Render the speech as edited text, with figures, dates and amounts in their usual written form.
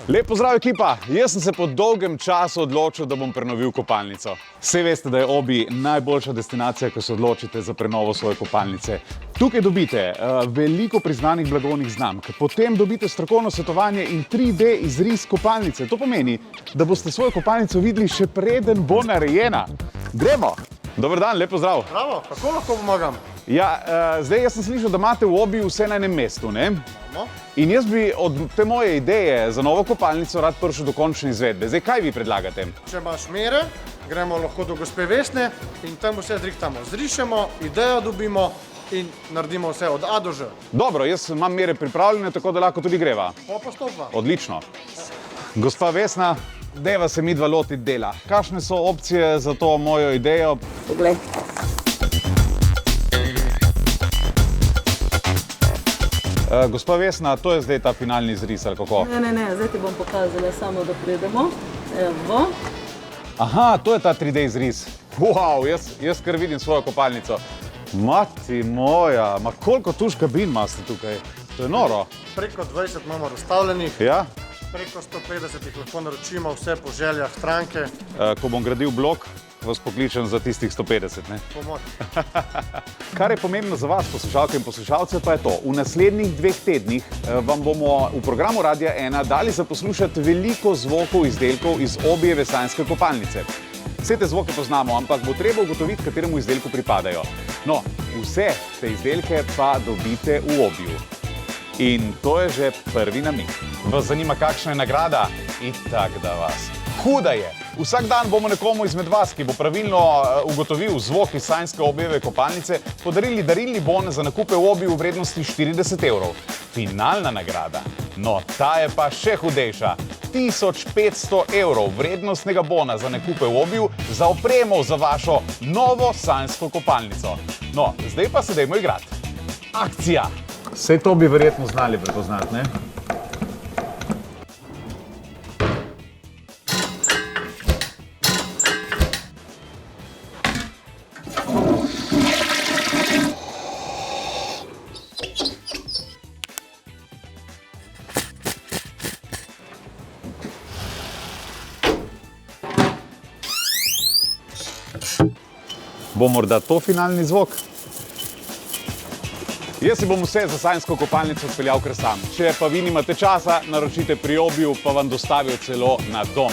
Lep pozdrav, ekipa! Jaz sem se po dolgem času odločil, da bom prenovil kopalnico. Vsi veste, da je Obi najboljša destinacija, ko se odločite za prenovo svoje kopalnice. Tukaj dobite veliko priznanih blagovnih znamk, potem dobite strokovno svetovanje in 3D izris kopalnice. To pomeni, da boste svojo kopalnico videli še preden bo narejena. Gremo! Dober dan, lep pozdrav! Bravo, kako lahko pomagam? Ja, zdaj jaz sem slišal, da imate v Obi vse na enem mestu, ne? No. In jaz bi od te moje ideje za novo kopalnico rad prišel do končne izvedbe. Zdaj, kaj vi predlagate? Če imaš mere, gremo lahko do gospe Vesne in tam vse zrihtamo. Zrišemo, idejo dobimo in naredimo vse od A do Ž. Dobro, jaz imam mere pripravljene, tako da lahko tudi greva. Po postopku. Odlično. Gospa Vesna, deva se midva lotiti dela. Kakšne so opcije za to mojo idejo? Poglej. Gospa Vesna, to je zdaj ta finalni izris, ali kako? Ne, zdaj ti bom pokazala, samo da pridemo. Evo. Aha, to je ta 3D izris. Wow, jaz kar vidim svojo kopalnico. Mati moja, ma koliko tuš kabin imate tukaj? To je noro. Preko 20 imamo razstavljenih, Ja? preko 150 jih lahko naročimo, vse po željah stranke. Ko bom gradil blok, vas pokličem za tistih 150, ne? Pomoč. Kar je pomembno za vas, poslušalke in poslušalce, pa je to. V naslednjih 2 tednih vam bomo v programu Radia 1 dali za poslušati veliko zvokov izdelkov iz Obijeve sanjske kopalnice. Vse te zvoke poznamo, ampak bo treba ugotoviti, kateremu izdelku pripadajo. No, vse te izdelke pa dobite v Obiju. In to je že prvi namig. Vas zanima, kakšna je nagrada? Itak da vas. Huda je! Vsak dan bomo nekomu izmed vas, ki bo pravilno ugotovil zvok iz sanjske Obijeve kopalnice, podarili darilni bon za nakupe v Obiju v vrednosti 40 evrov. Finalna nagrada, no ta je pa še hudejša. 1500 evrov vrednostnega bona za nakupe v Obiju za opremo za vašo novo sanjsko kopalnico. No, zdaj pa se dajmo igrati. Akcija! Vse to bi verjetno znali prepoznati, ne? Bo morda to finalni zvok? Jaz si bom vse za sanjsko kopalnico speljal kar sam. Če pa vi nimate časa, naročite pri Obiju, pa vam dostavijo celo na dom.